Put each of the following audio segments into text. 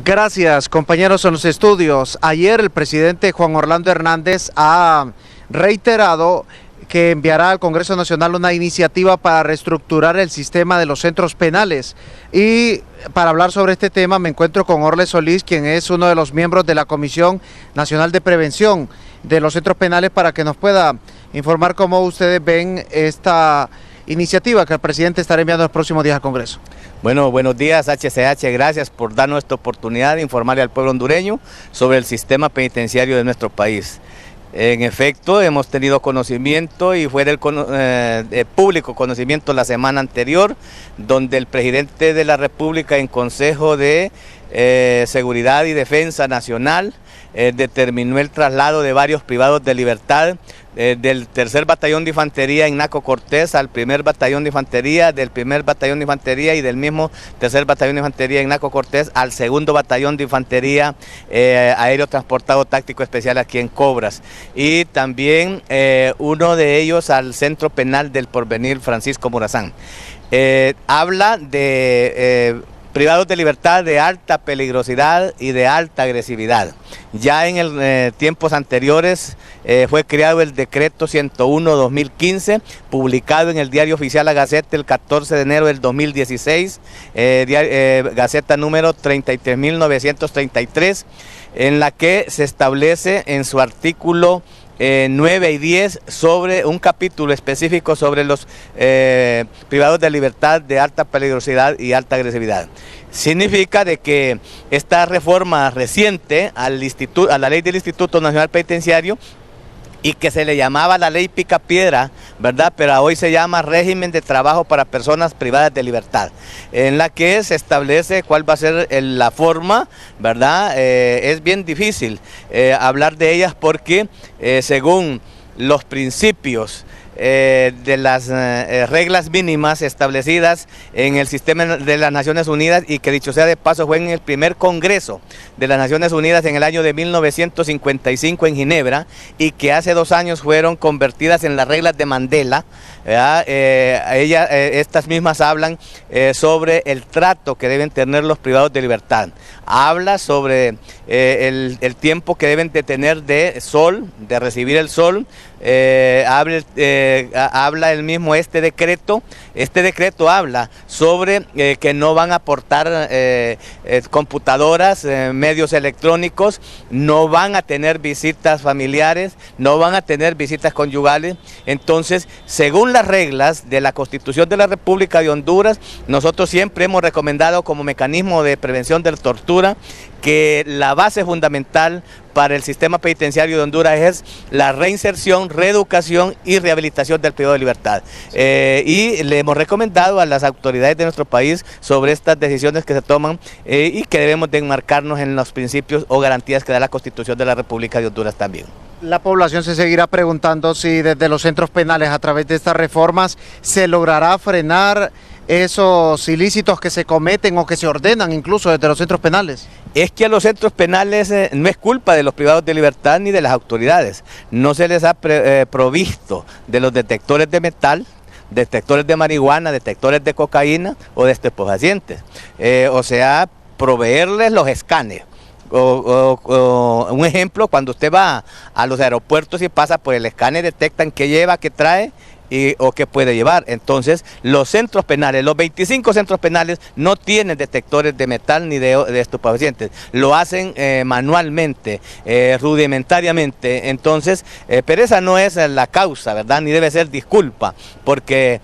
Gracias, compañeros en los estudios. Ayer el presidente Juan Orlando Hernández ha reiterado que enviará al Congreso Nacional una iniciativa para reestructurar el sistema de los centros penales. Y para hablar sobre este tema me encuentro con Orle Solís, quien es uno de los miembros de la Comisión Nacional de Prevención de los Centros Penales, para que nos pueda informar cómo ustedes ven esta iniciativa que el presidente estará enviando en los próximos días al Congreso. Bueno, buenos días HCH, gracias por darnos esta oportunidad de informarle al pueblo hondureño sobre el sistema penitenciario de nuestro país. En efecto, hemos tenido conocimiento y fue del público conocimiento la semana anterior, donde el presidente de la República en Consejo de Seguridad y Defensa Nacional determinó el traslado de varios privados de libertad del tercer batallón de infantería en Naco Cortés al primer batallón de infantería, del primer batallón de infantería y del mismo tercer batallón de infantería en Naco Cortés al segundo batallón de infantería aéreo transportado táctico especial aquí en Cobras, y también uno de ellos al centro penal del Porvenir Francisco Morazán. Habla de privados de libertad de alta peligrosidad y de alta agresividad. Ya en tiempos anteriores fue creado el decreto 101-2015, publicado en el Diario Oficial La Gaceta el 14 de enero del 2016, Gaceta número 33.933, en la que se establece en su artículo 9 y 10 sobre un capítulo específico sobre los privados de libertad de alta peligrosidad y alta agresividad. Significa de que esta reforma reciente a la ley del Instituto Nacional Penitenciario, y que se le llamaba la ley Picapiedra, ¿verdad? Pero hoy se llama régimen de trabajo para personas privadas de libertad, en la que se establece cuál va a ser la forma, ¿verdad? Es bien difícil hablar de ellas porque según los principios de las reglas mínimas establecidas en el sistema de las Naciones Unidas, y que dicho sea de paso fue en el primer Congreso de las Naciones Unidas en el año de 1955 en Ginebra, y que hace 2 años fueron convertidas en las reglas de Mandela. Estas mismas hablan sobre el trato que deben tener los privados de libertad. Habla sobre el tiempo que deben de tener de sol, de recibir el sol. Habla el mismo este decreto habla sobre que no van a aportar computadoras, medios electrónicos, no van a tener visitas familiares, no van a tener visitas conyugales. Entonces, según las reglas de la Constitución de la República de Honduras, nosotros siempre hemos recomendado como mecanismo de prevención de la tortura que la base fundamental para el sistema penitenciario de Honduras es la reinserción, reeducación y rehabilitación del privado de libertad. Y le hemos recomendado a las autoridades de nuestro país sobre estas decisiones que se toman y que debemos de enmarcarnos en los principios o garantías que da la Constitución de la República de Honduras también. La población se seguirá preguntando si desde los centros penales, a través de estas reformas, se logrará frenar esos ilícitos que se cometen o que se ordenan incluso desde los centros penales. Es que a los centros penales no es culpa de los privados de libertad ni de las autoridades. No se les ha provisto de los detectores de metal, detectores de marihuana, detectores de cocaína o de estupefacientes. O sea, proveerles los escáneres. Un ejemplo, cuando usted va a los aeropuertos y pasa por el escáner, detectan qué lleva, qué trae o qué puede llevar. Entonces, los centros penales, los 25 centros penales no tienen detectores de metal ni de estupefacientes. Lo hacen manualmente, rudimentariamente. Entonces, pero esa no es la causa, ¿verdad? Ni debe ser disculpa, porque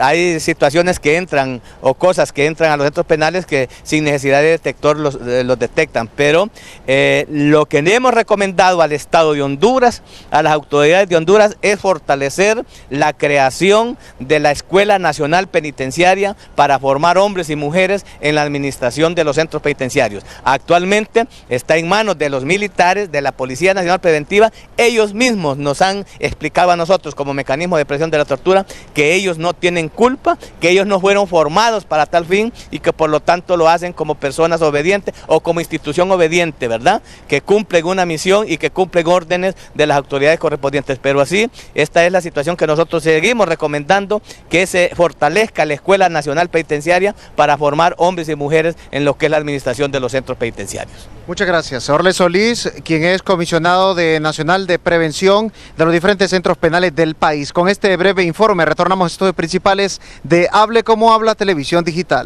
hay situaciones que entran o cosas que entran a los centros penales que sin necesidad de detector los detectan. Pero lo que le hemos recomendado al Estado de Honduras, a las autoridades de Honduras, es fortalecer la creación de la Escuela Nacional Penitenciaria para formar hombres y mujeres en la administración de los centros penitenciarios. Actualmente está en manos de los militares, de la Policía Nacional Preventiva. Ellos mismos nos han explicado a nosotros como mecanismo de presión de la tortura que ellos no tienen culpa, que ellos no fueron formados para tal fin y que por lo tanto lo hacen como personas obedientes o como institución obediente, ¿verdad? Que cumplen una misión y que cumplen órdenes de las autoridades correspondientes. Pero así, esta es la situación situación que nosotros seguimos recomendando que se fortalezca la Escuela Nacional Penitenciaria para formar hombres y mujeres en lo que es la administración de los centros penitenciarios. Muchas gracias. Orle Solís, quien es comisionado nacional de prevención de los diferentes centros penales del país. Con este breve informe retornamos a estos principales de Hable como Habla Televisión Digital.